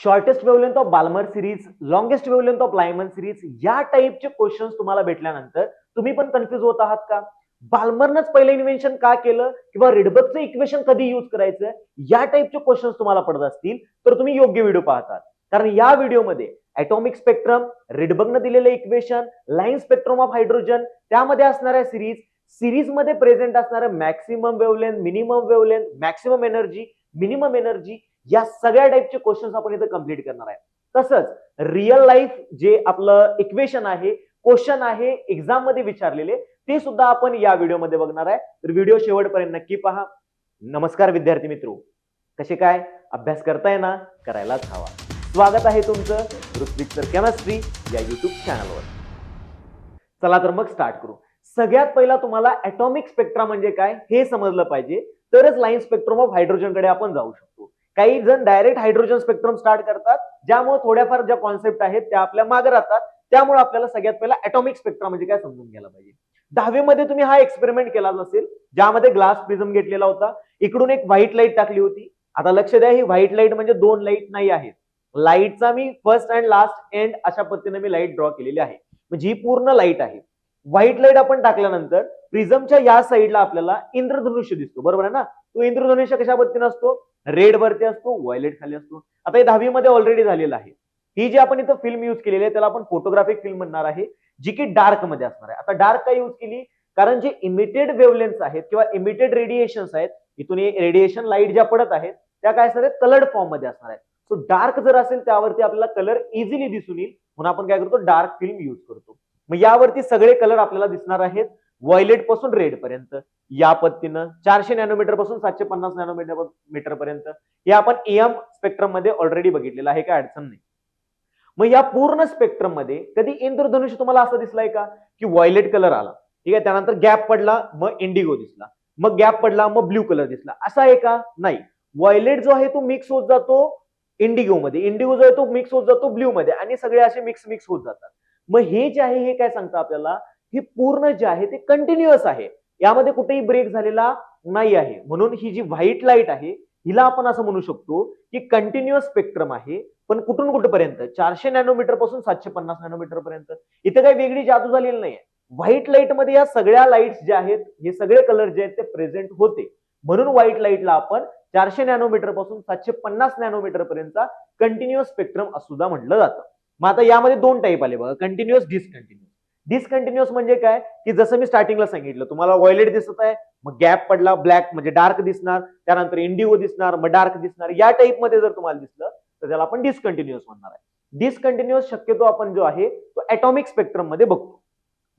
Shortest wavelength of Balmer series, longest wavelength of Lyman series या टाईपचे questions तुम्हाला भेटल्यानंतर तुम्ही पण कन्फ्युज होत आहात का? बाल्मरनंच पहिलं इन्व्हेन्शन का केलं किंवा रिडबर्गचं इक्वेशन कधी यूज करायचं या टाईपचे क्वेश्चन्स तुम्हाला पडत असतील तर तुम्ही योग्य व्हिडिओ पाहतात. कारण या व्हिडिओमध्ये ॲटॉमिक स्पेक्ट्रम, रिडबर्गनं दिलेलं equation, line spectrum of hydrogen, त्यामध्ये असणाऱ्या सिरीज मध्ये प्रेझेंट असणाऱ्या maximum wavelength, minimum wavelength, maximum energy, minimum energy या सगळ्या टाईपचे क्वेश्चन्स आपण इथे कंप्लीट करणार आहे. तसंच रिअल लाईफ जे आपलं इक्वेशन आहे, क्वेश्चन आहे एक्झाम मध्ये विचारलेले, ते सुद्धा आपण या व्हिडिओमध्ये बघणार आहे. तर व्हिडिओ शेवटपर्यंत नक्की पहा. नमस्कार विद्यार्थी मित्रो, कसे काय? अभ्यास करताय ना? करायलाच हवा. स्वागत आहे तुमचं ऋत्विक सर केमिस्ट्री या युट्यूब चॅनलवर. चला तर मग स्टार्ट करू. सगळ्यात पहिला तुम्हाला ॲटॉमिक स्पेक्ट्रम म्हणजे काय हे समजलं पाहिजे, तरच लाईन स्पेक्ट्रम ऑफ हायड्रोजन कडे आपण जाऊ शकतो. काही जण डायरेक्ट हायड्रोजन स्पेक्ट्रम स्टार्ट करतात, ज्यामुळे थोड्याफार ज्या कॉन्सेप्ट आहेत त्या आपल्या मागे राहतात. त्यामुळे आपल्याला सगळ्यात पहिला ॲटॉमिक स्पेक्ट्रम म्हणजे काय समजून घ्यायला पाहिजे. 10वी मध्ये तुम्ही हा एक्सपेरिमेंट केला असेल, ज्यामध्ये ग्लास प्रिझम घेतलेला होता, इकडून एक व्हाईट लाईट टाकली होती. आता लक्ष द्या, ही व्हाईट लाईट म्हणजे दोन लाईट नाही आहेत. लाईटचा मी फर्स्ट अँड लास्ट एंड अशा पद्धतीने मी लाईट ड्रॉ केलेली आहे, म्हणजे ही पूर्ण लाईट आहे. व्हाईट लाईट आपण टाकल्यानंतर प्रिझमच्या या साईडला आपल्याला इंद्रधनुष्य दिसतो, बरोबर आहे ना? तो इंद्रधनुष्य कशा पद्धतीने असतो? रेड वरती असतो, व्हायलेट खाली असतो. आता हे 10वी मध्ये ऑलरेडी झालेलं आहे. ही जी आपण इथं फिल्म युज केलेली आहे त्याला आपण फोटोग्राफिक फिल्म म्हणणार आहे, जी की डार्क मध्ये असणार आहे. आता डार्क का युज केली? कारण जे इमिटेड वेवलेन्स आहेत किंवा इमिटेड रेडिएशन्स आहेत, इथून रेडिएशन लाईट ज्या पडत आहेत त्या काय असणार आहेत? कलर्ड फॉर्म मध्ये असणार आहेत. सो डार्क जर असेल त्यावरती आपल्याला कलर इझिली दिसून येईल, म्हणून आपण काय करतो? डार्क फिल्म युज करतो. मग यावरती सगळे कलर आपल्याला दिसणार आहेत, व्हायलेट पासून रेड पर्यंत या पद्धतीनं 400 नॅनोमीटर पासून 750 नॅनोमीटर पर्यंत. हे आपण एम स्पेक्ट्रम मध्ये ऑलरेडी बघितलेलं आहे, काय अडचण नाही. मग या पूर्ण स्पेक्ट्रम मध्ये कधी इंद्रधनुष्य तुम्हाला असं दिसलाय का की व्हायलेट कलर आला, ठीक आहे, त्यानंतर गॅप पडला, मग इंडिगो दिसला, मग गॅप पडला, मग ब्ल्यू कलर दिसला, असा आहे का? नाही. व्हायलेट जो आहे तो मिक्स होत जातो इंडिगो मध्ये, इंडिगो जो आहे तो मिक्स होत जातो ब्ल्यू मध्ये, आणि सगळे असे मिक्स होत जातात. मग हे जे आहे हे काय सांगतं आपल्याला? हे पूर्ण जे आहे ते कंटिन्युअस आहे, यामध्ये कुठेही ब्रेक झालेला नाही आहे. म्हणून ही जी व्हाईट लाईट आहे हिला आपण असं म्हणू शकतो की कंटिन्युअस स्पेक्ट्रम आहे. पण कुठून कुठपर्यंत? 400 नॅनोमीटर पासून 750 नॅनोमीटर पर्यंत. इथे काही वेगळी जादू झालेली नाहीये. व्हाईट लाईट मध्ये या सगळ्या लाईट्स ज्या आहेत, हे सगळे कलर जे आहेत ते प्रेझेंट होते. म्हणून व्हाईट लाईटला आपण 400 नॅनोमीटर पासून 750 नॅनोमीटर पर्यंतचा कंटिन्युअस स्पेक्ट्रम सुद्धा म्हटलं जातं. मग आता यामध्ये दोन टाईप आले बघा, कंटिन्युअस, डिसकंटिन्युअस. डिसकंटिन्युअस म्हणजे काय की जसं मी स्टार्टिंगला सांगितलं, तुम्हाला व्हायलेट दिसत आहे, मग गॅप पडला, ब्लॅक म्हणजे डार्क दिसणार, त्यानंतर इंडिगो दिसणार, मग डार्क दिसणार. या टाईप मध्ये जर तुम्हाला दिसलं तर त्याला आपण डिसकंटिन्युअस म्हणणार आहे. डिसकंटिन्युअस शक्यतो आपण जो आहे तो ॲटॉमिक स्पेक्ट्रम मध्ये बघतो.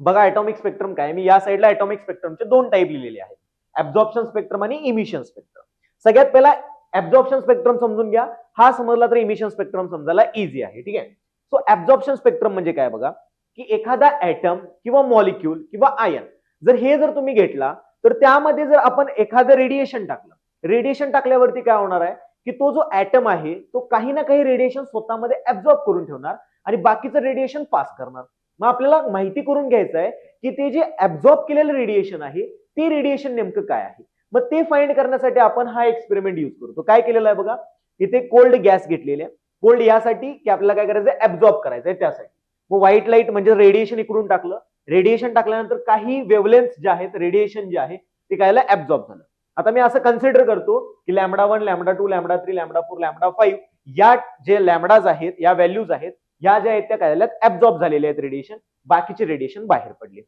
बघा ॲटॉमिक स्पेक्ट्रम काय, मी या साईडला ॲटॉमिक स्पेक्ट्रमचे दोन टाईप लिहिलेले आहेत, ऍब्झॉर्प्शन स्पेक्ट्रम आणि इमिशन स्पेक्ट्रम. सगळ्यात पहिला ऍब्झॉर्प्शन स्पेक्ट्रम समजून घ्या, हा समजला तर इमिशन स्पेक्ट्रम समजायला इझी आहे, ठीक आहे. सो ऍब्झॉर्प्शन स्पेक्ट्रम म्हणजे काय बघा, की एखादा ऍटम किंवा मॉलिक्यूल किंवा आयन जर तुम्ही घेतला तर त्यामध्ये जर आपण एखादं रेडिएशन टाकलं, रेडिएशन टाकल्यावरती काय होणार आहे की तो जो ऍटम आहे तो काही ना काही रेडिएशन स्वतःमध्ये ऍब्झॉर्ब करून ठेवणार आणि बाकीचं रेडिएशन पास करणार. मग आपल्याला माहिती करून घ्यायचं आहे की ते जे ऍब्झॉर्ब केलेलं रेडिएशन आहे ते रेडिएशन नेमकं काय आहे. मग ते फाइंड करण्यासाठी आपण हा एक्सपेरिमेंट युज करतो. काय केलेलं आहे बघा, इथे कोल्ड गॅस घेतलेले आहे. कोल्ड यासाठी की आपल्याला काय करायचं? ऍब्झॉर्ब करायचंय त्यासाठी. मग व्हाईट लाईट म्हणजे रेडिएशन इकडून टाकलं, रेडिएशन टाकल्यानंतर काही वेवलेन्थ जे आहेत, रेडिएशन जे आहे ते काय ऍब्झॉर्ब झालं. आता मी असं कन्सिडर करतो की λ1, λ2, λ3, λ4, λ5 या जे लॅम्डाज आहेत, या व्हॅल्यूज आहेत, या ज्या आहेत त्या काय झाल्यात? ऍब्झॉर्ब झालेले आहेत रेडिएशन, बाकीचे रेडिएशन बाहेर पडले.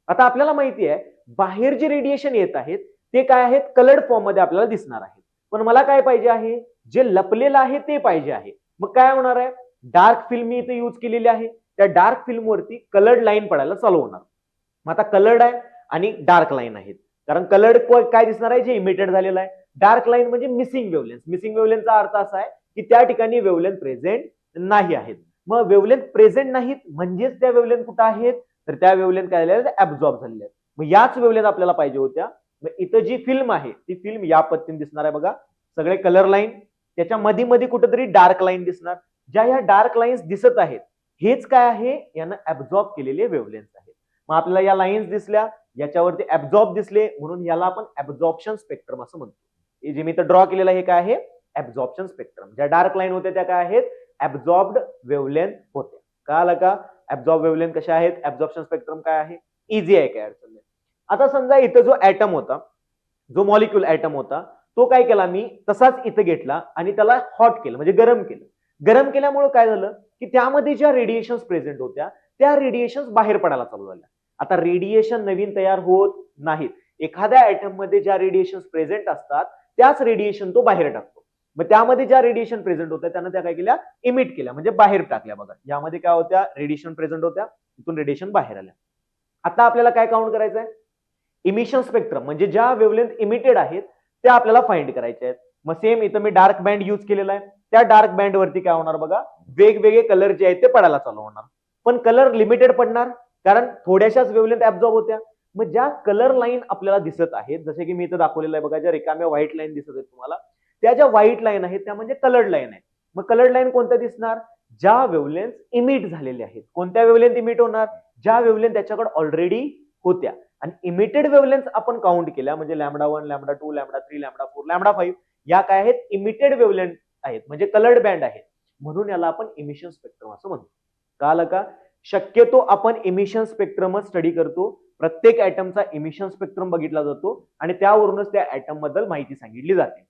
आता आपल्याला माहिती आहे बाहेर जे रेडिएशन येत आहेत ते काय आहेत? कलर्ड फॉर्म मध्ये आपल्याला दिसणार आहेत. पण मला काय पाहिजे आहे? जे लपलेलं आहे ते पाहिजे आहे. मग काय होणार आहे? डार्क फिल्म मी इथे यूज केलेली आहे, त्या डार्क फिल्म वरती कलर्ड लाईन पडायला चालू होणार. मग आता कलर्ड आहे आणि डार्क लाईन आहेत, कारण कलर्ड काय दिसणार आहे? जे इमिटेड झालेलं आहे. डार्क लाईन म्हणजे मिसिंग वेवलेन्थ. मिसिंग वेवलेन्थचा अर्थ असा आहे की त्या ठिकाणी वेवलेन्थ प्रेझेंट नाही आहेत. मग वेवलेन्थ प्रेझेंट नाहीत म्हणजेच त्या वेवलेन्थ कुठं आहेत? तर त्या वेवलेन्थ काय झालेल्या आहेत? ऍब्झॉर्ब झालेल्या आहेत. मग याच वेवलेन्थ आपल्याला पाहिजे होत्या. मग इथं जी फिल्म आहे ती फिल्म या पद्धतीने दिसणार आहे बघा, सगळे कलर लाईन, त्याच्या मध्ये मध्ये कुठेतरी डार्क लाईन दिसणार. ज्या ह्या डार्क लाईन्स दिसत आहेत हेच काय आहे? यानं ऍब्झॉर्ब केलेले वेवलेन्थ आहेत. मग आपल्याला या लाईन्स दिसल्या, याच्यावरती ऍब्झॉर्ब दिसले, म्हणून याला आपण ऍब्झॉर्प्शन स्पेक्ट्रम असं म्हणतो. हे जे मी इथं ड्रॉ केलेलं आहे काय आहे? Absorption spectrum. ज्या डार्क लाईन होत्या त्या काय आहेत? ऍब्झॉर्ब्ड वेव्हलेंथ होत्या. कळालं का? ऍब्झॉर्ब वेव्हलेंथ कशा आहेत, ऍब्झॉर्प्शन स्पेक्ट्रम काय आहे, इझी आहे, काय अडचण नाही. आता समजा इथं जो ऍटम होता, जो मॉलिक्यूल ऍटम होता, तो काय केला मी तसाच इथं घेतला आणि त्याला हॉट केलं, म्हणजे गरम केलं. गरम केल्यामुळे काय झालं की त्यामध्ये ज्या रेडिएशन्स प्रेझेंट होत्या त्या रेडिएशन्स बाहेर पडायला चालू झाल्या. आता रेडिएशन नवीन तयार होत नाहीत. एखाद्या ऍटम मध्ये ज्या रेडिएशन्स प्रेझेंट असतात त्याच रेडिएशन तो बाहेर टाकतो. मग त्यामध्ये ज्या रेडिएशन प्रेझेंट होत्या त्यानं त्या काय केल्या, इमिट केल्या, म्हणजे बाहेर टाकल्या. बघा यामध्ये काय होत्या, रेडिएशन प्रेझेंट होत्या, तिथून रेडिएशन बाहेर आल्या. आता आपल्याला काय काउंट करायचं आहे, इमिशन स्पेक्ट्रम, म्हणजे ज्या वेव्हलेंथ इमिटेड आहेत त्या आपल्याला फाइंड करायच्या आहेत. मग सेम इथं मी डार्क बँड यूज केलेला आहे. त्या डार्क बँड वरती काय होणार बघा, वेगवेगळे कलर जे आहेत ते पडायला चालू होणार. पण कलर लिमिटेड पडणार, कारण थोड्याशाच वेव्हलेंथ ऍब्झॉर्ब होत्या. मग ज्या कलर लाईन आपल्याला दिसत आहेत, जसे की मी इथं दाखवलेलं आहे बघा, ज्या रिकाम्या व्हाईट लाईन दिसत आहेत तुम्हाला, त्या ज्या व्हाईट लाईन आहेत त्या म्हणजे कलर्ड लाईन आहेत. मग कलर्ड लाईन कोणत्या दिसणार, ज्या वेव्हलेंथ इमिट झालेल्या आहेत. कोणत्या वेव्हलेंथ इमिट होणार, ज्या वेव्हलेंथ त्याच्याकडे ऑलरेडी होत्या. आणि इमिटेड वेव्हलेंथ आपण काउंट केल्या, म्हणजे λ1, λ2, λ3, λ4, λ5 या काय आहेत, इमिटेड वेव्हलेंथ आहेत, म्हणजे कलर्ड बँड आहेत. म्हणून याला आपण इमिशन स्पेक्ट्रम असं म्हणतो. कळालं का? शक्यतो आपण इमिशन स्पेक्ट्रमच स्टडी करतो. प्रत्येक ऍटमचा इमिशन स्पेक्ट्रम बघितला जातो आणि त्यावरूनच त्या ऍटम बद्दल माहिती सांगितली जाते.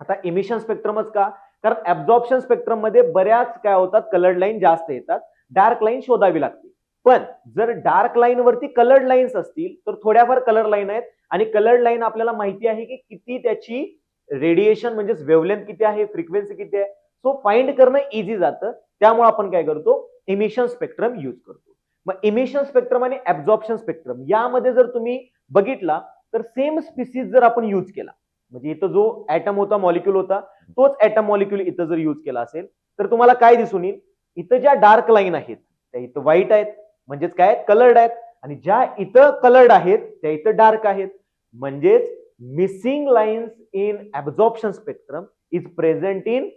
आता इमिशन स्पेक्ट्रमच का, कारण ऍब्झॉर्प्शन स्पेक्ट्रम मध्ये बऱ्याच काय होतात, कलर्ड लाईन जास्त येतात, डार्क लाईन शोधावी लागते. पण जर डार्क लाईन वरती कलर्ड लाईन्स असतील तर थोड्याफार कलर लाईन आहेत, आणि कलर्ड लाईन आपल्याला माहिती आहे की किती त्याची रेडिएशन म्हणजे वेव्हलेंथ किती आहे, फ्रिक्वेन्सी किती आहे, सो फाइंड करणं इझी जातं. त्यामुळे आपण काय करतो, इमिशन स्पेक्ट्रम यूज करतो. मग इमिशन स्पेक्ट्रम आणि ऍब्झॉर्प्शन स्पेक्ट्रम यामध्ये जर तुम्ही बघितला तर सेम स्पीसीज जर आपण यूज केला, म्हणजे इथं जो ऍटम होता, मॉलिक्यूल होता, तोच ऍटम मॉलिक्यूल इथं जर यूज केला असेल तर तुम्हाला काय दिसून येईल, इथं ज्या डार्क लाईन आहेत त्या इथं व्हाईट आहेत, म्हणजेच काय कलर्ड आहेत, आणि ज्या इथं कलर्ड आहेत त्या इथं डार्क आहेत. म्हणजेच missing lines in absorption spectrum is present in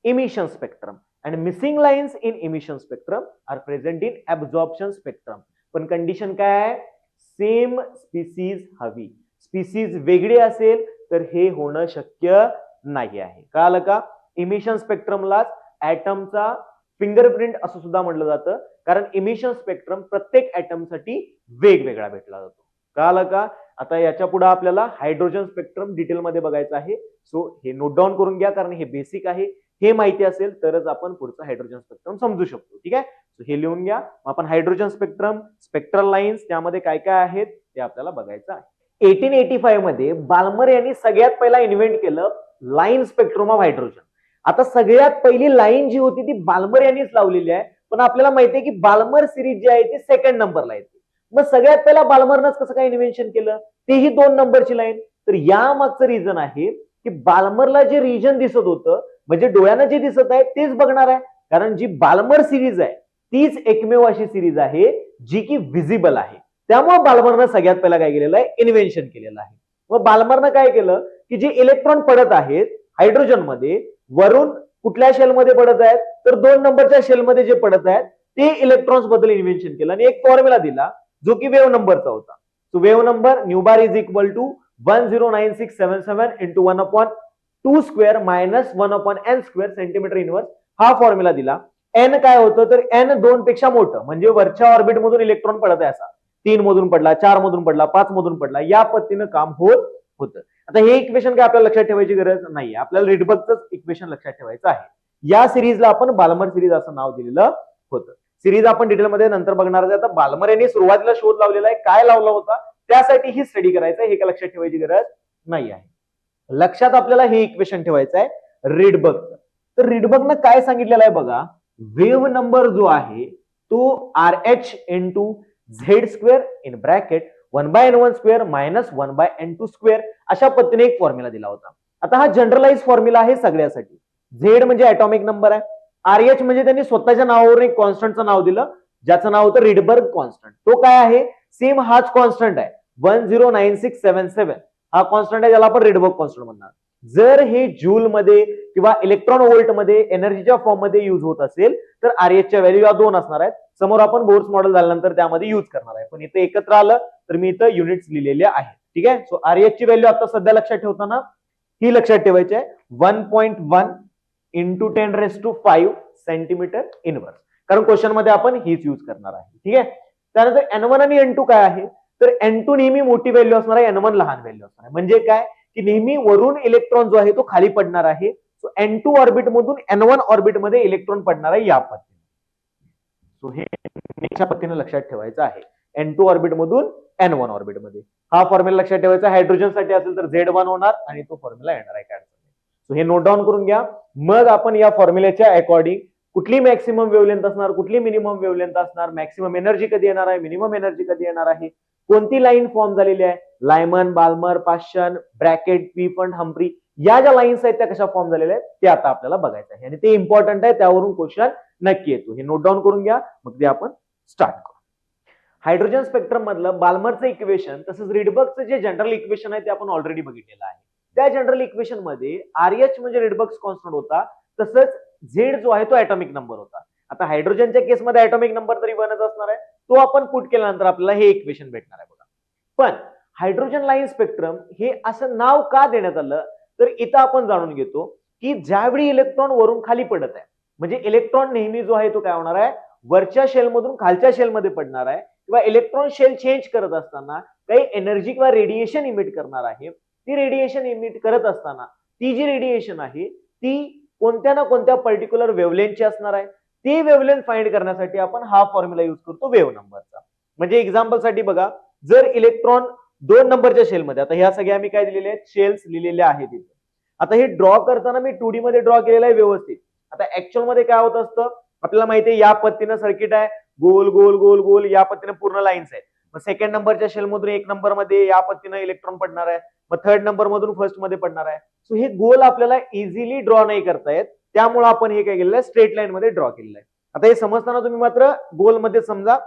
emission spectrum and missing lines in emission spectrum are present in absorption spectrum. पण कंडिशन काय आहे, सेम स्पीसीज हवी. स्पीसीज वेगळी असेल तर हे होणं शक्य नाही आहे. कळालं का? इमिशन स्पेक्ट्रमलाच ऍटमचा फिंगरप्रिंट असं सुद्धा म्हटलं जातं, कारण इमिशन स्पेक्ट्रम प्रत्येक ऍटमसाठी वेगवेगळा भेटला जातो. कळालं का? आता याच्या पुढे आपल्याला हायड्रोजन स्पेक्ट्रम डिटेलमध्ये बघायचं आहे. सो हे नोट डाऊन करून घ्या, कारण हे बेसिक आहे. हे माहिती असेल तरच आपण पुढचं हायड्रोजन स्पेक्ट्रम समजू शकतो. ठीक आहे, हे लिहून घ्या. आपण हायड्रोजन स्पेक्ट्रम, स्पेक्ट्रल लाईन्स त्यामध्ये काय काय आहेत ते आपल्याला बघायचं आहे. 1885 मध्ये बाल्मर यांनी सगळ्यात पहिला इन्व्हेंट केलं लाईन स्पेक्ट्रम ऑफ हायड्रोजन. आता सगळ्यात पहिली लाईन जी होती ती बाल्मर यांनीच लावलेली आहे, पण आपल्याला माहिती आहे की बाल्मर सिरीज जी आहे ती सेकंड नंबरला येते. मग सगळ्यात पहिला बाल्मरनंच कसं काय इन्व्हेन्शन केलं, तेही 2 नंबरची लाईन. तर या मागचं रिझन आहे की बाल्मरला जे रिजन दिसत होतं, म्हणजे डोळ्यानं जे दिसत आहे तेच बघणार आहे, कारण जी बाल्मर सिरीज आहे तीच एकमेव अशी सिरीज आहे जी की विजिबल आहे. त्यामुळे बाल्मरनं सगळ्यात पहिला काय केलेलं आहे, इन्व्हेन्शन केलेलं आहे. मग बाल्मरनं काय केलं की जे इलेक्ट्रॉन पडत आहेत हायड्रोजन मध्ये, वरून कुठल्या शेलमध्ये पडत आहेत तर 2 नंबरच्या शेलमध्ये जे पडत आहेत ते इलेक्ट्रॉन्स बद्दल इन्व्हेन्शन केलं आणि एक फॉर्म्युला दिला जो की वेव्ह नंबरचा होता. So wave number nu bar is equal to 109677 into 1/2 square minus 1/n square centimetre inverse. हा फॉर्म्युला दिला. एन काय होतं तर एन 2 पेक्षा मोठं, म्हणजे वरच्या ऑर्बिट मधून इलेक्ट्रॉन पडत आहे, असा 3 मधून पडला, 4 मधून पडला, 5 मधून पडला, या पद्धतीनं काम होत होतं. आता हे इक्वेशन काय आपल्याला लक्षात ठेवायची गरज नाही, आपल्याला रिडबर्गचंच इक्वेशन लक्षात ठेवायचं आहे. या सिरीजला आपण बाल्मर सिरीज असं नाव दिलेलं होतं. सिरीज आपण डिटेलमध्ये नंतर बघणार आहे. आता बाल्मर यांनी सुरुवातीला शोध लावलेला आहे, काय लावला होता त्यासाठी ही स्टडी करायचं आहे, हे काय लक्षात ठेवायची गरज नाही आहे. लक्षात आपल्याला हे इक्वेशन ठेवायचं आहे रिडबर्गचं. तर रिडबर्गनं काय सांगितलेलं आहे बघा, वेव्ह नंबर जो आहे तो RH into Z square in bracket 1/n1 square minus 1/n2 square अशा पद्धतीने एक फॉर्म्युला दिला होता. आता हा जनरलाइज फॉर्म्युला आहे सगळ्यासाठी. झेड म्हणजे ऍटॉमिक नंबर आहे, RH म्हणजे त्यांनी स्वतःच्या नावावरून एक कॉन्स्टंटचं नाव दिलं ज्याचं नाव होतं रिडबर्ग कॉन्स्टंट. तो काय आहे, सेम हाच कॉन्स्टंट आहे 109677. हा कॉन्स्टंट आहे, ज्याला आपण रिडबर्ग कॉन्स्टंट म्हणणार. जर हे जूल मध्ये किंवा इलेक्ट्रॉन व्होल्ट मध्ये एनर्जीच्या फॉर्म मध्ये युज होत असेल तर RH च्या व्हॅल्यू या 2 असणार आहेत. समोर आपण बोर्स मॉडेल झाल्यानंतर त्यामध्ये युज करणार आहे, पण इथं एकत्र आलं तर मी इथं युनिट्स लिहिलेले आहेत. ठीक आहे, सो RH ची व्हॅल्यू आता सध्या लक्षात ठेवताना ही लक्षात ठेवायची आहे 1.1 into 10⁵ सेंटीमीटर इनवर्स, कारण क्वेश्चन मध्ये आपण हीच यूज करणार आहे. ठीक आहे. त्यानंतर N1 आणि N2 काय आहे, तर N2 नेहमी मोठी व्हॅल्यू असणार आहे, N1 लहान व्हॅल्यू असणार आहे. म्हणजे काय की नेहमी वरून इलेक्ट्रॉन जो आहे तो खाली पडणार आहे. सो N2 ऑर्बिट मधून N1 ऑर्बिट मध्ये इलेक्ट्रॉन पडणार आहे या पद्धतीने. सो हे नेक्स्टच्या पद्धतीने लक्षात ठेवायचं आहे. N2 ऑर्बिट मधून N1 ऑर्बिट मध्ये. हा फॉर्म्युला लक्षात ठेवायचा. हायड्रोजन साठी असेल तर Z1 होणार आणि तो फॉर्म्युला येणार आहे. काय सो हे नोट डाऊन करून घ्या. मग आपण या फॉर्म्युल्याच्या अकॉर्डिंग कुठली मॅक्सिमम वेव्हलेंथ असणार, कुठली मिनिमम वेव्हलेंथ असणार, मॅक्सिमम एनर्जी कधी येणार आहे, मिनिमम एनर्जी कधी येणार आहे, कोणती लाईन फॉर्म झालेली आहे, लायमन, बाल्मर, पाश्चन, ब्रॅकेट, पीफंट, हम्फ्री, या ज्या लाईन्स आहेत त्या कशा फॉर्म झालेल्या आहेत ते आता आपल्याला बघायचं आहे आणि ते इम्पॉर्टंट आहे. त्यावरून क्वेश्चन नक्की येतो. हे नोट डाऊन करून घ्या. मग ते आपण स्टार्ट करू. हायड्रोजन स्पेक्ट्रम मधलं बाल्मरचं इक्वेशन तसंच रिडबर्गचं जे जनरल इक्वेशन आहे ते आपण ऑलरेडी बघितलेलं आहे. त्या जनरल इक्वेशन मध्ये RH म्हणजे रिडबर्ग्स कॉन्स्टंट होता, तसंच Z जो आहे तो ऍटॉमिक नंबर होता. आता हायड्रोजनच्या केसमध्ये ऍटॉमिक नंबर तरी 1च असणार आहे. तो आपण पुट केल्यानंतर आपल्याला हे इक्वेशन भेटणार आहे बघा. पण हायड्रोजन लाईन स्पेक्ट्रम हे असं नाव का देण्यात आलं, तर इथं आपण जाणून घेतो की ज्यावेळी इलेक्ट्रॉन वरून खाली पडत आहे, म्हणजे इलेक्ट्रॉन नेहमी जो आहे तो काय होणार आहे, वरच्या शेलमधून खालच्या शेलमध्ये पडणार आहे किंवा इलेक्ट्रॉन शेल चेंज करत असताना काही एनर्जी किंवा रेडिएशन इमिट करणार आहे. ती रेडिएशन इमिट करत असताना ती जी रेडिएशन आहे ती कोणत्या ना कोणत्या पर्टिक्युलर वेव्हलेंथची असणार आहे. ती वेव्हलेंथ फाइंड करण्यासाठी आपण हा फॉर्म्युला यूज करतो वेव्ह नंबरचा. म्हणजे एक्झाम्पल साठी बघा, जर इलेक्ट्रॉन 2 नंबरच्या शेलमध्ये, आता ह्या सगळ्या मी काय दिलेल्या आहेत, शेल्स लिहिलेल्या आहेत इथे. आता हे ड्रॉ करताना मी 2D मध्ये ड्रॉ केलेलं आहे व्यवस्थित. आता ऍक्च्युअल मध्ये काय होत असतं, आपल्याला माहिती आहे या पद्धतीनं सर्किट आहे, गोल गोल गोल गोल या पद्धतीने पूर्ण लाईन्स आहेत. मग सेकंड नंबरच्या शेल मधून 1 नंबर मध्ये या पद्धतीनं इलेक्ट्रॉन पडणार आहे, मग थर्ड नंबर मधून फर्स्ट मध्ये पडणार आहे. सो हे गोल आपल्याला इझिली ड्रॉ नाही करता येत, त्यामुळे आपण हे काय केलेलं आहे, स्ट्रेट लाईन मध्ये ड्रॉ केलेलं आहे. आता हे समजताना तुम्ही मात्र गोल मध्ये समजा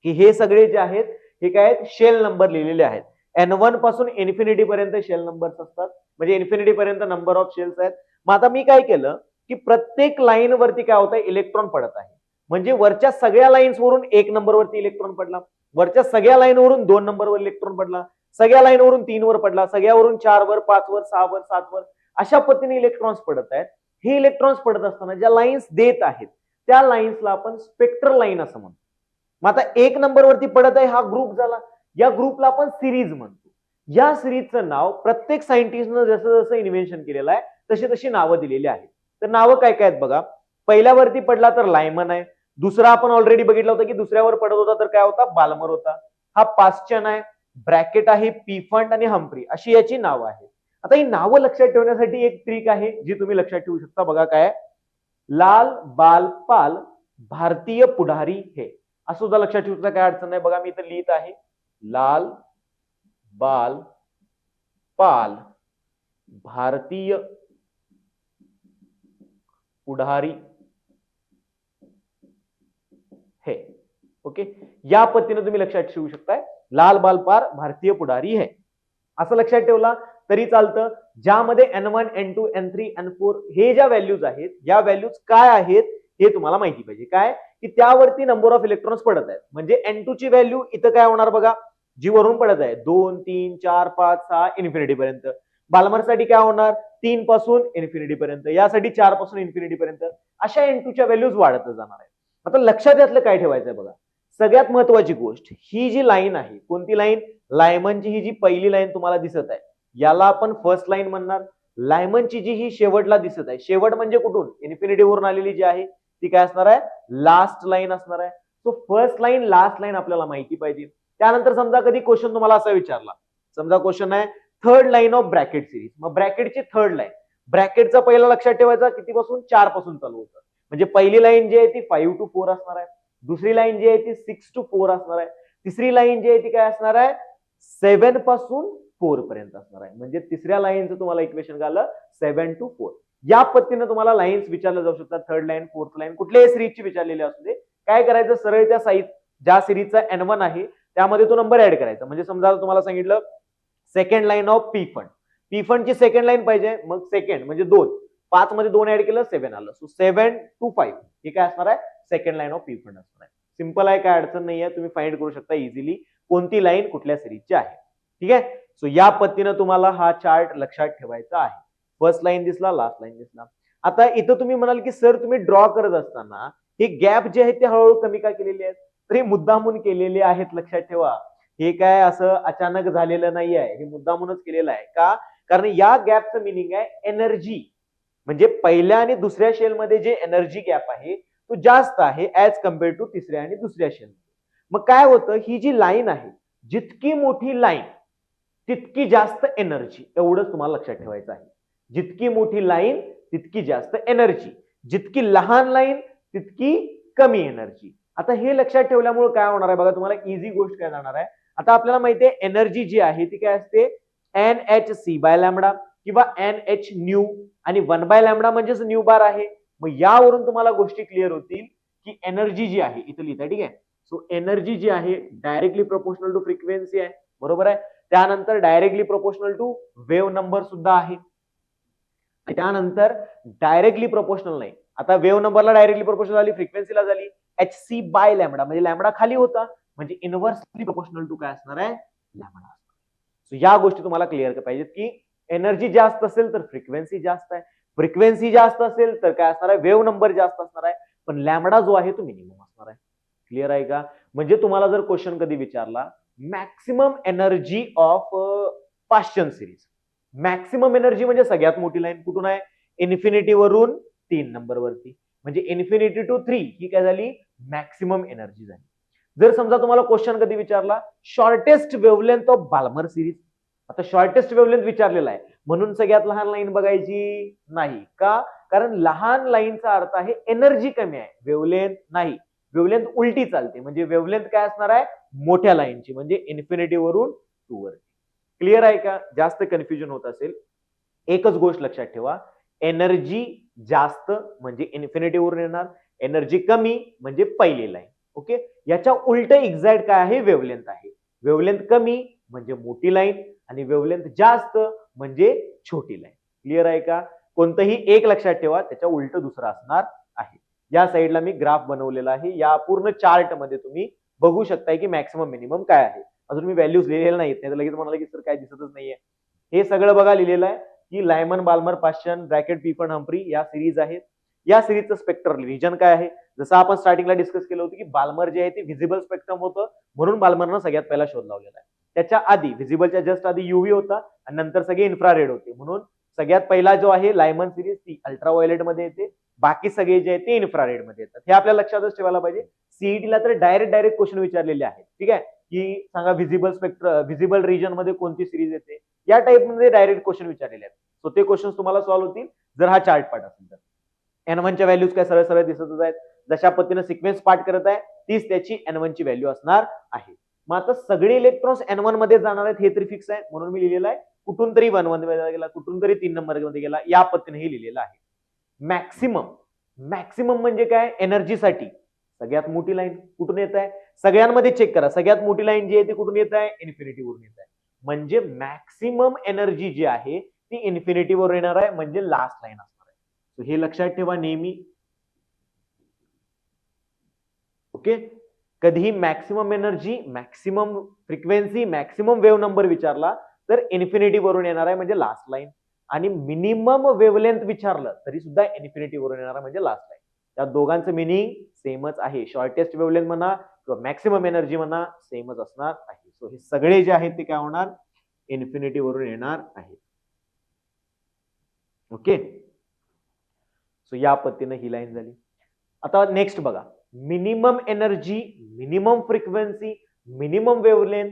की हे सगळे जे आहेत हे काय आहेत, शेल नंबर लिहिलेले आहेत. N1 पासून इन्फिनिटी पर्यंत शेल नंबर्स असतात, म्हणजे इन्फिनिटी पर्यंत नंबर ऑफ शेल्स आहेत. मग आता मी काय केलं की प्रत्येक लाईन वरती काय होत आहे, इलेक्ट्रॉन पडत आहे. म्हणजे वरच्या सगळ्या लाईन्स वरून 1 नंबर वरती इलेक्ट्रॉन पडला, वरच्या सगळ्या लाईन वरून 2 नंबर वर इलेक्ट्रॉन पडला, सगळ्या लाईन वरून 3 वर पडला, सगळ्यावरून 4 वर, 5 वर, 6 वर, 7 वर, अशा पद्धतीने इलेक्ट्रॉन्स पडत आहेत. हे इलेक्ट्रॉन्स पडत असताना ज्या लाईन्स देत आहेत त्या लाईन्सला आपण स्पेक्ट्रल लाईन असं म्हणतो. मग आता 1 नंबर वरती पडत आहे हा ग्रुप झाला, या ग्रुपला आपण सिरीज म्हणतो. या सिरीजचं नाव प्रत्येक सायंटिस्टनं जसं जसं इन्व्हेन्शन केलेलं आहे तशी तशी नावं दिलेली आहेत. तर नावं काय काय आहेत बघा. पहिल्यावरती पडला तर लायमन आहे, दुसरा आपण ऑलरेडी बघितलं होतं की दुसऱ्यावर पडत होता तर काय होता, बाल्मर होता. हा पास्चन आहे, ब्रॅकेट आहे, पीफंट आणि हम्फ्री, अशी याची नावं आहेत. आता ही नावं लक्षात ठेवण्यासाठी एक ट्रिक आहे जी तुम्ही लक्षात ठेवू शकता. बघा काय, लाल बाल पाल भारतीय पुढारी हे, असं सुद्धा लक्षात ठेवू शकता, काय अडचण नाही. बघा मी इथं लिहित आहे, लाल बाल पाल भारतीय पुढारी हे. ओके, या पद्धतीने तुम्ही लक्षात ठेवू शकताय, लाल बाल पाल भारतीय पुढारी हे, असं लक्षात ठेवला तरी चालतं. ज्यामध्ये N1, N2, N3, N4 हे ज्या व्हॅल्यूज आहेत, या व्हॅल्यूज काय आहेत हे तुम्हाला माहिती पाहिजे. काय की त्यावरती नंबर ऑफ इलेक्ट्रॉन्स पडत आहेत. म्हणजे N2 ची व्हॅल्यू इथं काय होणार बघा, जी वरून पडत आहे 2, 3, 4, 5, 6 इन्फिनिटी पर्यंत. बाल्मर साठी काय होणार, 3 पासून इन्फिनिटी पर्यंत, यासाठी 4 पासून इन्फिनिटी पर्यंत. अशा N2 च्या व्हॅल्यूज वाढत जाणार आहे. आता लक्षात यातलं काय ठेवायचंय बघा, सगळ्यात महत्वाची गोष्ट, ही जी लाईन आहे, कोणती लाईन, लायमनची ही जी पहिली लाईन तुम्हाला दिसत आहे याला आपण फर्स्ट लाईन म्हणणार. लायमनची जी ही शेवटला दिसत आहे, शेवट म्हणजे कुठून, इन्फिनिटी वरून आलेली जी आहे ती काय असणार आहे, लास्ट लाईन असणार आहे. So first line last line आपल्याला माहिती पाहिजे. त्यानंतर समजा कधी क्वेश्चन तुम्हाला असा विचारला, समजा क्वेश्चन आहे third line of bracket series, मग ब्रॅकेटची थर्ड लाईन, ब्रॅकेटचा पहिला लक्षात ठेवायचा कितीपासून, 4 पासून चालू होतं. म्हणजे पहिली लाईन जी आहे ती 5 to 4 असणार आहे, दुसरी लाईन जी आहे ती 6 to 4 असणार आहे, तिसरी लाईन जी आहे ती काय असणार आहे, 7 पासून 4 पर्यंत असणार आहे. म्हणजे तिसऱ्या लाईनचं तुम्हाला इक्वेशन झालं 7 to 4. या पद्धतीने तुम्हाला लाईन्स विचारल्या जाऊ शकतात. थर्ड लाईन, फोर्थ लाईन, कुठल्याही सिरीजची विचारलेली असू दे. काय करायचं, सरळ त्या साईज ज्या सिरीजचा N1 आहे त्यामध्ये तो नंबर ऍड करायचा. म्हणजे समजा तुम्हाला सांगितलं second line of P fund, P फंडची सेकंड लाईन पाहिजे, मग सेकंड म्हणजे 2, 5 मध्ये 2 ऍड केलं 7 आलं. सो 7 to 5 हे काय असणार आहे, second line of P fund असणार आहे. सिंपल आहे, काय अडचण नाही आहे, तुम्ही फाइंड करू शकता इझिली कोणती लाईन कुठल्या सिरीजची आहे. ठीक आहे. सो या पद्धतीने तुम्हाला हा चार्ट लक्षात ठेवायचा आहे. फर्स्ट लाईन दिसला, लास्ट लाईन दिसला. आता इथं तुम्ही म्हणाल की सर तुम्ही ड्रॉ करत असताना हे गॅप जे आहेत ते हळूहळू कमी का केलेले आहेत? तर हे मुद्दामून केलेले आहेत, लक्षात ठेवा. हे काय असं अचानक झालेलं नाही आहे, हे मुद्दामूनच केलेलं आहे. का? कारण या गॅपचं मिनिंग आहे एनर्जी. म्हणजे पहिल्या आणि दुसऱ्या शेलमध्ये जे एनर्जी गॅप आहे तो जास्त आहे ऍज कम्पेअर टू तिसऱ्या आणि दुसऱ्या शेल. मग काय होतं, ही जी लाईन आहे, जितकी मोठी लाईन तितकी जास्त एनर्जी, एवढंच तुम्हाला लक्षात ठेवायचं आहे. जितकी मोठी लाईन तितकी जास्त एनर्जी, जितकी लहान लाईन तितकी कमी एनर्जी. आता हे लक्षात ठेवल्यामुळे काय होणार आहे बघा, तुम्हाला इझी गोष्ट काय जाणार आहे. आता आपल्याला माहिती आहे एनर्जी जी आहे ती काय असते, NhC बाय लॅमडा किंवा NH न्यू, आणि 1 बाय लॅमडा म्हणजेच न्यू बार आहे. मग यावरून तुम्हाला गोष्टी क्लिअर होतील की एनर्जी जी आहे इथं लिहिता, ठीक आहे. सो एनर्जी जी आहे डायरेक्टली प्रोपोर्शनल टू फ्रिक्वेन्सी आहे, बरोबर आहे. त्यानंतर directly proportional to wave number सुद्धा आहे. त्यानंतर डायरेक्टली प्रोपोर्शनल नाही, आता वेव्ह नंबरला डायरेक्टली प्रोपोर्शनल झाली, फ्रिक्वेन्सीला झाली HC बाय लॅमडा, म्हणजे लॅमडा खाली होता, म्हणजे इनव्हर्सली प्रोपोर्शनल टू काय असणार आहे, लॅमडा. सो या गोष्टी तुम्हाला क्लिअर पाहिजेत की एनर्जी जास्त असेल तर फ्रिक्वेन्सी जास्त आहे, फ्रिक्वेन्सी जास्त असेल तर काय असणार आहे, वेव्ह नंबर जास्त असणार आहे, पण लॅमडा जो आहे तो मिनिमम असणार आहे. क्लिअर आहे का? म्हणजे तुम्हाला जर क्वेश्चन कधी विचारला maximum energy of पाश्चन series, maximum energy म्हणजे सगळ्यात मोठी लाईन कुठून आहे, इन्फिनिटी वरून 3 नंबर वरती, म्हणजे इन्फिनिटी टू 3 ही काय झाली, मॅक्सिमम एनर्जी झाली. जर समजा तुम्हाला क्वेश्चन कधी विचारला shortest wavelength of Balmer series, आता शॉर्टेस्ट वेव्हलेंथ विचारलेला आहे म्हणून सगळ्यात लहान लाईन बघायची नाही का, कारण लहान लाईनचा अर्थ आहे एनर्जी कमी आहे, वेव्हलेंथ नाही. वेव्हलेंथ उलटी चालते, म्हणजे वेव्हलेंथ काय असणार आहे, मोठ्या लाईनची, म्हणजे इन्फिनिटी वरून 2 वरती. क्लिअर आहे का? जास्त कन्फ्युजन होत असेल एकच गोष्ट लक्षात ठेवा, एनर्जी जास्त म्हणजे इन्फिनिटी वरून येणार, एनर्जी कमी म्हणजे पहिली लाईन. ओके, याच्या उलट एक्झॅक्ट काय आहे, वेव्हलेंथ आहे. वेव्हलेंथ कमी म्हणजे मोठी लाईन आणि वेव्हलेंथ जास्त म्हणजे छोटी लाईन. क्लिअर आहे का? कोणतंही एक लक्षात ठेवा, त्याच्या उलट दुसरं असणार आहे. या साईडला मी ग्राफ बनवलेला आहे, या पूर्ण चार्ट मध्ये तुम्ही बघू शकताय की मॅक्सिमम मिनिमम काय आहे. अजून मी व्हॅल्यूज लिहिलेल्या नाहीत, नाही तर लगेच म्हणाला की सर काय दिसतच नाहीये. हे सगळं बघा लिहिलेलं आहे की लायमन बाल्मर पाश्चन ब्रॅकेट पीफन हम्फ्री या सिरीज आहेत. या सिरीजचं स्पेक्ट्रल रिजन काय आहे, जसं आपण स्टार्टिंगला डिस्कस केलं होतं की बाल्मर जे आहे ते व्हिजिबल स्पेक्ट्रम होतं, म्हणून बाल्मरनं सगळ्यात पहिला शोध लावलेला आहे. त्याच्या आधी व्हिजिबलच्या जस्ट आधी युव्ही होता आणि नंतर सगळे इन्फ्रारेड होते, म्हणून सगळ्यात पहिला जो आहे लायमन सिरीज ती अल्ट्राव्हायोलेट मध्ये येते, बाकी सगळे जे आहेत ते इन्फ्रारेड मध्ये येतात. हे आपल्या लक्षातच ठेवायला पाहिजे. सीईटीला तर डायरेक्ट क्वेश्चन विचारलेले आहेत, ठीक आहे, की सांगा व्हिजिबल रिजन मध्ये कोणती सिरीज येते, या टाइप मध्ये डायरेक्ट क्वेश्चन विचारलेले आहेत. सो ते क्वेश्चन तुम्हाला सॉल्व्ह होतील जर हा चार्ट पाठ असेल तर. N1 च्या व्हॅल्यूज काय सरळ सरळ दिसतच आहेत, जशा पद्धतीने सिक्वेन्स पार्ट करत आहे तीच त्याची N1 ची व्हॅल्यू असणार आहे. मग आता सगळे इलेक्ट्रॉन्स N1 मध्ये जाणार आहेत हे तरी फिक्स आहे, म्हणून मी लिहिलेलं आहे कुठून तरी 1 मध्ये गेला, कुठून तरी 3 नंबर मध्ये गेला, या पद्धतीने हे लिहिलेलं आहे. मॅक्सिमम म्हणजे काय, एनर्जीसाठी सगळ्यात मोठी लाईन कुठून येत आहे, सगळ्यांमध्ये चेक करा, सगळ्यात मोठी लाईन जी आहे ती कुठून येत आहे, इन्फिनिटी वरून येत आहे. म्हणजे मॅक्सिमम एनर्जी जी आहे ती इन्फिनिटी वर येणार आहे, म्हणजे लास्ट लाईन असणार आहे. हे लक्षात ठेवा नेहमी. ओके, कधीही maximum energy, maximum frequency, maximum wave number विचारला तर इन्फिनिटी वरून येणार आहे म्हणजे लास्ट लाईन, आणि मिनिमम वेव्हलेंथ विचारलं तरी सुद्धा इन्फिनिटी वरून येणार आहे म्हणजे लास्ट लाईन. त्या दोघांचं मिनिंग सेमच आहे. शॉर्टेस्ट वेव्हलेंथ म्हणा किंवा मॅक्सिमम एनर्जी म्हणा सेमच असणार आहे. सो हे सगळे जे आहेत ते काय होणार, इन्फिनिटी वरून येणार आहे. ओके, सो या पद्धतीने ही लाईन झाली. आता नेक्स्ट बघा, minimum energy, minimum frequency, minimum wavelength,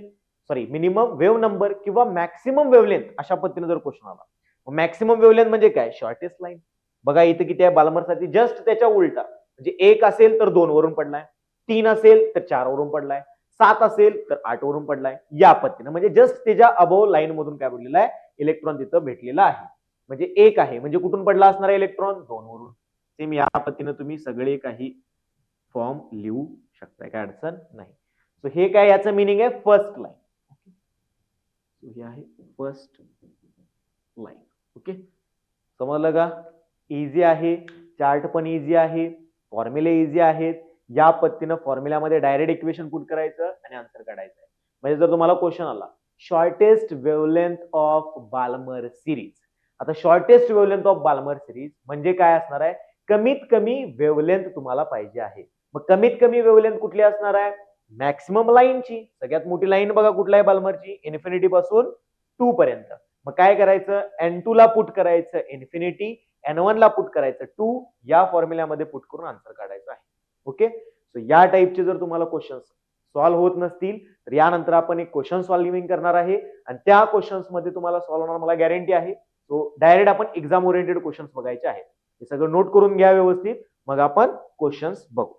minimum wave number किंवा मॅक्सिमम वेव्हलेंथ अशा पद्धतीने जर क्वेश्चन आला, मॅक्सिमम वेव्हलेंथ म्हणजे काय, शॉर्टेस्ट लाईन. बघा इथे किती आहे बाल्मरसाठी, जस्ट त्याच्या उलटा, म्हणजे 1 असेल तर 2 वरून पडलाय, 3 असेल तर 4 वरून पडलाय, 7 असेल तर 8 वरून पडलाय, या पद्धतीने म्हणजे जस्ट त्याच्या अबोव लाईन मधून काय पडलेला आहे, इलेक्ट्रॉन तिथं भेटलेला आहे. म्हणजे 1 आहे म्हणजे कुठून पडला असणार इलेक्ट्रॉन, 2 वरून. सेम या पद्धतीने तुम्ही सगळे काही फॉर्म लिहू शकताय, काय अडचण नाही. सो हे काय, याचं मिनिंग आहे फर्स्ट लाईन. हे आहे फर्स्ट लाईन. ओके, समजलं का? इझी आहे, चार्ट पण इझी आहे, फॉर्म्युले इझी आहेत. या पद्धतीनं फॉर्म्युल्यामध्ये डायरेक्ट इक्वेशन पुट करायचं आणि आन्सर काढायचं आहे. म्हणजे जर तुम्हाला क्वेश्चन आला shortest wavelength of Balmer series, आता shortest wavelength of Balmer series म्हणजे काय असणार आहे, कमीत कमी वेव्हलेंथ तुम्हाला पाहिजे आहे. मग कमीत कमी वेव्हलेंथ कुठली असणार आहे, मॅक्सिमम लाईनची. सगळ्यात मोठी लाईन बघा कुठला आहे बाल्मरची, इन्फिनिटी पासून 2 पर्यंत. मग काय करायचं, N2 ला पुट करायचं इन्फिनिटी, N1 ला पुट करायचं 2, या फॉर्म्युल्यामध्ये पुट करून आन्सर काढायचं आहे. ओके, सो या टाईपचे जर तुम्हाला क्वेश्चन्स सॉल्व्ह होत नसतील तर यानंतर आपण एक क्वेश्चन सॉल्व्हिंग करणार आहे आणि त्या क्वेश्चन्स मध्ये तुम्हाला सॉल्व्ह होणार मला गॅरंटी आहे. सो डायरेक्ट आपण एक्झाम ओरिएंटेड क्वेश्चन्स बघायचे आहेत. हे सगळं नोट करून घ्या व्यवस्थित, मग आपण क्वेश्चन्स बघू.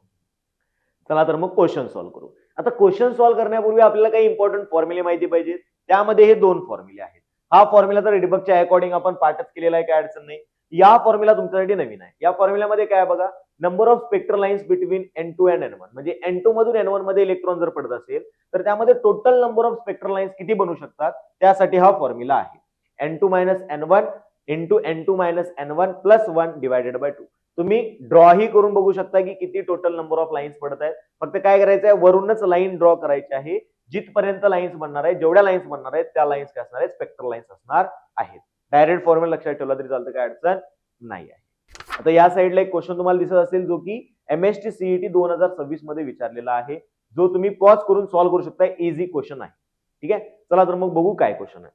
चला तर मग क्वेश्चन सॉल्व्ह करू. आता क्वेश्चन सॉल्व्ह करण्यापूर्वी आपल्याला काही इंपॉर्टंट फॉर्म्युले माहिती पाहिजे. त्यामध्ये हे 2 फॉर्म्युले आहेत. हा फॉर्म्युला तर रिडबकच्या अकॉर्डिंग आपण पाठच केलेला आहे, काय अडचण नाही. या फॉर्म्युला तुमच्यासाठी नवीन आहे. या फॉर्म्युल्यामध्ये काय बघा, number of spectral lines between N2 and N1, म्हणजे N2 मधून N1 मध्ये इलेक्ट्रॉन जर पडत असेल तर त्यामध्ये total number of spectral lines किती बनू शकतात, त्यासाठी हा फॉर्म्युला आहे. N2 - N1 into N2 - N1 plus 1 divided by 2. तुम्ही ड्रॉ ही करून बघू शकता की किती टोटल नंबर ऑफ लाईन्स पडत आहेत. फक्त काय करायचं आहे, वरूनच लाईन ड्रॉ करायची आहे. जिथपर्यंत लाईन्स बनणार आहे, जेवढ्या लाईन्स बनणार आहेत त्या लाईन्स काय असणार आहेत, स्पेक्ट्रल लाईन्स असणार आहेत. डायरेक्ट फॉर्म्युला लक्षात ठेवला तरी चालतं, काय अडचण नाही आहे. आता या साईडला एक क्वेश्चन तुम्हाला दिसत असेल जो की MST CET 2026 मध्ये विचारलेला आहे, जो तुम्ही पॉज करून सॉल्व्ह करू शकता. इझी क्वेश्चन आहे. ठीक आहे, चला तर मग बघू काय क्वेश्चन आहे.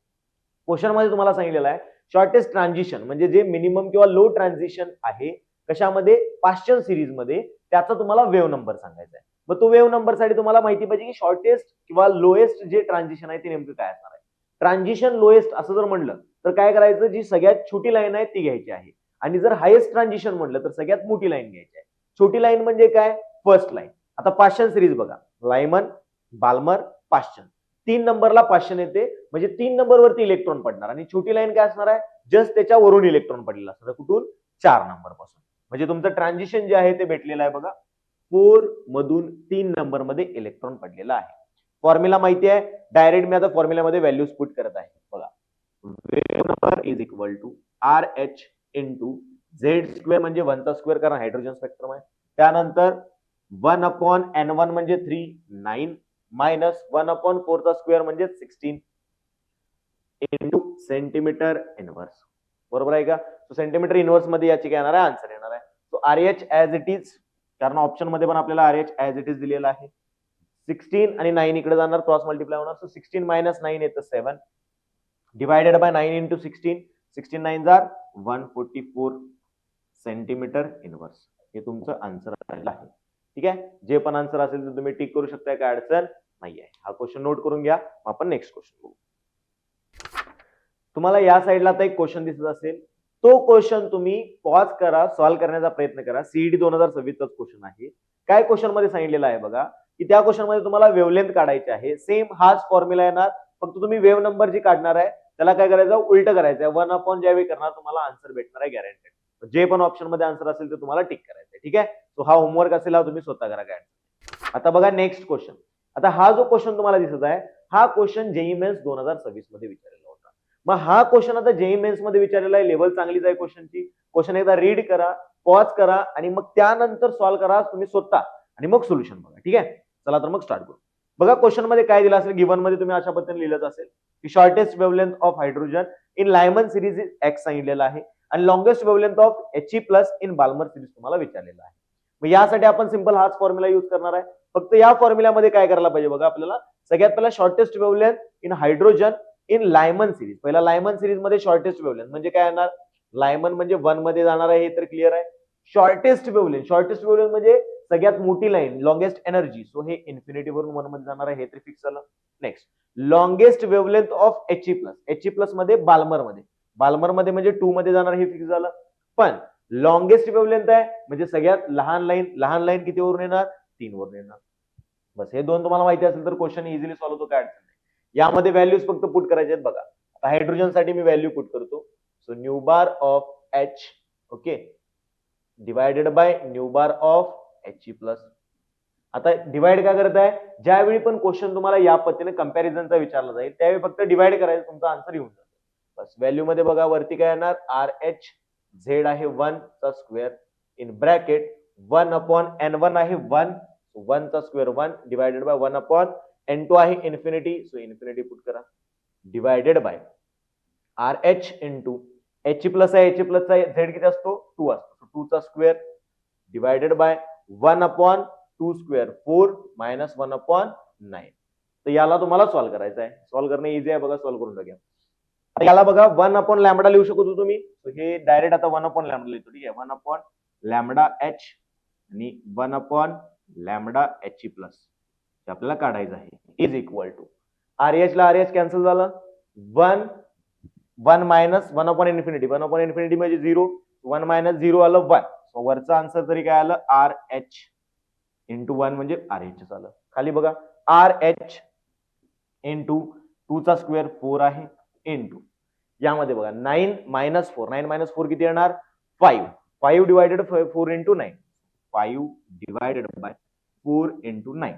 क्वेश्चन मध्ये तुम्हाला सांगितलेलं आहे शॉर्टेस्ट ट्रान्झिशन म्हणजे जे मिनिमम किंवा लो ट्रान्झिशन आहे कशामध्ये, पाश्चन सिरीज मध्ये, त्याचा तुम्हाला वेव्ह नंबर सांगायचा आहे. मग तो वेव्ह नंबर साठी तुम्हाला माहिती पाहिजे की शॉर्टेस्ट किंवा लोएस्ट जे ट्रान्झिशन आहे ते नेमकं काय असणार आहे. ट्रान्झिशन लोएस्ट असं जर म्हणलं तर काय करायचं, जी सगळ्यात छोटी लाईन आहे ती घ्यायची आहे. आणि जर हायेस्ट ट्रान्झिशन म्हणलं तर सगळ्यात मोठी लाईन घ्यायची आहे. छोटी लाईन म्हणजे काय, फर्स्ट लाईन. आता पाश्चन सिरीज बघा, लायमन, बाल्मर, पाश्चन. 3 नंबरला पाश्चन येते, म्हणजे 3 नंबर वरती इलेक्ट्रॉन पडणार आणि छोटी लाईन काय असणार आहे, जस्ट त्याच्यावरून इलेक्ट्रॉन पडलेला असणार. कुठून, 4 नंबर पासून. म्हणजे तुमचं ट्रान्झिशन जे आहे ते भेटलेलं आहे बघा, 4 मधून 3 नंबर मध्ये इलेक्ट्रॉन पडलेला आहे. फॉर्म्युला माहिती आहे, डायरेक्ट मी आता फॉर्म्युल्यामध्ये व्हॅल्यूज पुट करत आहे बघा. Wave number is equal to RH into Z square म्हणजे 1 चा स्क्वेअर, कारण हायड्रोजन स्पेक्ट्रम आहे. त्यानंतर 1/N1 म्हणजे 3, 9 मायनस 1/4 चा स्क्वेअर म्हणजे 16 इंटू सेंटीमीटर इनवर्स. बरोबर आहे का. सो सेंटीमीटर इनवर्स मध्ये याची काय येणार आहे, आन्सर येणार आहे. So RH as it is, कारण ऑप्शन मध्ये पण आपल्याला RH ऍज इट इज दिलेला आहे. 16 आणि 9 इकडे जाणार, क्रॉस मल्टिप्लाय होणार. सो 16 - 9 येतं 7 divided by 9 into 16. 16 9 jar 144 centimetre inverse. हे तुमचं आन्सर आलेलं आहे. ठीक आहे, जे पण आन्सर असेल ते तुम्ही टिक करू शकता, काय अडचण नाही आहे. हा क्वेश्चन नोट करून घ्या, आपण नेक्स्ट क्वेश्चन बघू. तुम्हाला या साईडला आता एक क्वेश्चन दिसत असेल, तो क्वेश्चन तुम्ही पॉज करा, सॉल्व्ह करण्याचा प्रयत्न करा. CET 2026 चा क्वेश्चन आहे. काय क्वेश्चन मध्ये सांगितलेलं आहे बघा, की त्या क्वेश्चन मध्ये तुम्हाला वेव्हलेंथ काढायची आहे. सेम हाच फॉर्म्युला येणार, फक्त तुम्ही वेव्ह नंबर जी काढणार आहे त्याला काय करायचं, उलट करायचं. 1 ज्यावेळी करणार तुम्हाला आन्सर भेटणार आहे गॅरंटेड. जे पण ऑप्शन मध्ये आन्सर असेल ते तुम्हाला टिक करायचं. ठीक आहे, सो हा होमवर्क असेल, हा तुम्ही स्वतः करा. काय आता बघा नेक्स्ट क्वेश्चन. आता हा जो क्वेश्चन तुम्हाला दिसत आहे, हा क्वेश्चन JEE मेन्स 2026 मध्ये विचारलेला होता. मग हा क्वेश्चन आता JEE मेन्स मध्ये विचारलेला आहे. लेवल चांगलीच आहे क्वेश्चनची. क्वेश्चन एकदा रीड करा, पॉज करा आणि मग त्यानंतर सॉल्व्ह करा तुम्ही स्वतः आणि मग सोल्युशन बघा. ठीक आहे, चला तर मग स्टार्ट करू. बघा क्वेश्चन मध्ये काय दिलं असेल, गिव्हन मध्ये तुम्ही अशा पद्धतीने लिहिलं असेल की shortest wavelength of hydrogen in Lyman series is X सांगितलेलं आहे आणि longest wavelength of He+ in Balmer series तुम्हाला विचारलेलं आहे. मग यासाठी आपण सिंपल हाच फॉर्म्युला यूज करणार आहे. फक्त या फॉर्म्युल्यामध्ये काय करायला पाहिजे बघा, आपल्याला सगळ्यात पहिला shortest wavelength in hydrogen in Lyman series. पहिला लायमन सिरीज मध्ये शॉर्टेस्ट वेव्हलेंथ म्हणजे काय येणार, लायमन म्हणजे 1 मध्ये जाणार आहे, हे तर क्लिअर आहे. शॉर्टेस्ट वेव्हलेंथ म्हणजे सगळ्यात मोठी लाईन, लॉंगेस्ट एनर्जी. सो हे इन्फिनिटी वरून 1 मध्ये जाणार आहे, हे तर फिक्स झालं. Next, longest wavelength of He+ मध्ये बाल्मर मध्ये म्हणजे 2 मध्ये जाणार, हे फिक्स झालं. पण लॉंगेस्ट वेव्हलेंथ आहे म्हणजे सगळ्यात लहान लाईन किती वरून येणार, 3 वरून येणार. बस हे दोन तुम्हाला माहिती असेल तर क्वेश्चन इझिली सॉल्व्ह होतो, काय अडचण नाही. यामध्ये व्हॅल्यूज फक्त पुट करायचे आहेत बघा. आता हायड्रोजन साठी मी व्हॅल्यू पुट करतो. So new bar of H, okay, divided by new bar of He+. आता डिवाइड काय करत आहे, ज्यावेळी पण क्वेश्चन तुम्हाला या पद्धतीने कंपॅरिझनचा विचारला जाईल त्यावेळी फक्त डिवाइड करायचं, तुमचा आन्सर येऊन जातो. बस व्हॅल्यू मध्ये बघा वरती काय येणार, RH Z आहे 1 चा स्क्वेअर इन ब्रॅकेट 1/N1 आहे 1, 1 चा स्क्वेअर 1 डिवायडेड बाय 1/N2 आहे इन्फिनिटी. सो इन्फिनिटी पुट करा divided by RH into H plus आहे, एच प्लसचा झेड किती असतो 2 असतो. 2 चा square divided by 1/2 square 4 minus 1/9. तर याला तुम्हाला सॉल्व्ह करायचं आहे. सॉल्व्ह करणे इझी आहे बघा, सॉल्व्ह करून टाकूया. याला बघा 1/λ लिहू शकतो तुम्ही. हे डायरेक्ट आता 1/λ लिहितो. ठीक आहे, 1/λh आणि 1/λh प्लस आपल्याला काढायचं आहे इज इक्वल टू RH ला RH कॅन्सल झालं 1 मायनस 1/∞. 1/∞ म्हणजे 0. 1 मायनस 0 आलं 1. सो वरचा आन्सर तरी काय आलं RH इंटू 1 म्हणजे RH आलं. खाली बघा RH इंटू 2 चा स्क्वेअर 4 आहे इंटू यामध्ये बघा 9 मायनस 4. 9 मायनस 4 किती येणार 5. 5 divided 4 into 9. 5 divided by 4 into 9.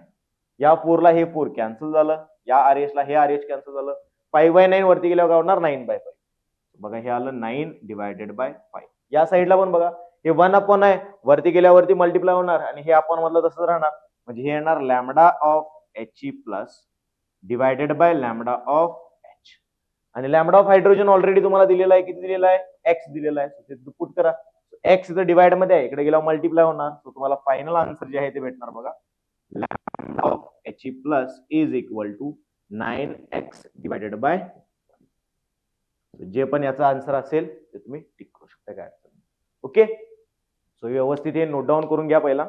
या 4 ला हे 4 कॅन्सल झालं. या RH ला हे RH कॅन्सल झालं. 5/9 वरती गेल्यावर काय होणार 9/5. बघा हे आलं 9 डिवायडेड बाय 5. या साईडला पण बघा हे 1 अपॉन आहे, वरती गेल्यावरती मल्टिप्लाय होणार आणि हे अपॉन मधलं तसंच राहणार. म्हणजे हे येणार lambda of He plus divided by lambda of H. आणि लॅमडा ऑफ हायड्रोजन ऑलरेडी तुम्हाला दिलेला आहे. किती दिलेला आहे एक्स दिलेला आहे. पुट करा. एक्स इथं डिवाइड मध्ये आहे, इकडे गेल्यावर मल्टिप्लाय होणार. सो तुम्हाला फायनल आन्सर जे आहे ते भेटणार बघा lambda of He plus is equal to 9x divided by जे पण याचा आन्सर असेल ते तुम्ही टिक करू शकता, काय अडचण नाही. ओके, सो व्यवस्थित हे नोट डाऊन करून घ्या पहिला.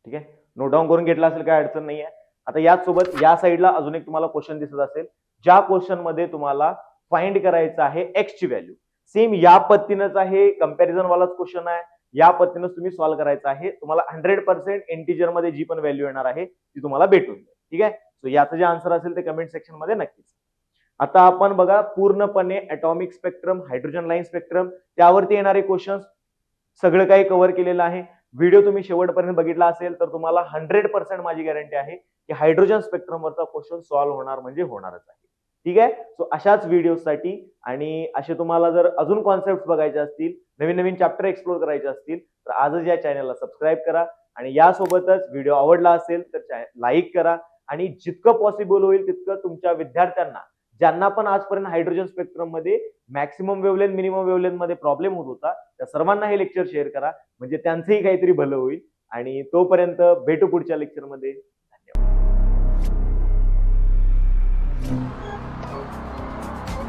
ठीक आहे, नोट डाऊन करून घेतला असेल काय अडचण नाहीये. आता याचसोबत या साईडला अजून एक तुम्हाला क्वेश्चन दिसत असेल, ज्या क्वेश्चन मध्ये तुम्हाला फाइंड करायचं आहे एक्स ची व्हॅल्यू. सेम या पद्धतीनंच आहे, कंपॅरिझन वालाच क्वेश्चन आहे. या पद्धतीनं तुम्ही सॉल्व्ह करायचं आहे. तुम्हाला 100% इंटिजर मध्ये जी पण व्हॅल्यू येणार आहे ती तुम्हाला भेटून जाईल. ठीक आहे, सो याचं जे आन्सर असेल ते कमेंट सेक्शन मध्ये नक्कीच. आता आपण बघा पूर्णपणे atomic spectrum, hydrogen line spectrum त्यावरती येणारे क्वेश्चन सगळं काही कव्हर केलेलं आहे. व्हिडिओ तुम्ही शेवटपर्यंत बघितला असेल तर तुम्हाला 100% माझी गॅरंटी आहे की हायड्रोजन स्पेक्ट्रम वरचा क्वेश्चन सॉल्व्ह होणार म्हणजे होणारच आहे. ठीक आहे, सो अशाच व्हिडिओसाठी आणि असे तुम्हाला जर अजून कॉन्सेप्ट बघायचे असतील, नवीन नवीन चॅप्टर एक्सप्लोर करायचे असतील तर आजच या चॅनलला सबस्क्राईब करा. आणि यासोबतच व्हिडिओ आवडला असेल तर लाईक करा आणि जितकं पॉसिबल होईल तितकं तुमच्या विद्यार्थ्यांना, ज्यांना पण आजपर्यंत हायड्रोजन स्पेक्ट्रम मध्ये मॅक्सिमम वेव्हलेंथ मिनिमम वेव्हलेंथ मध्ये प्रॉब्लेम होत होता त्या सर्वांना हे लेक्चर शेअर करा, म्हणजे त्यांचंही काहीतरी भलं होईल. आणि तोपर्यंत भेटू पुढच्या लेक्चरमध्ये.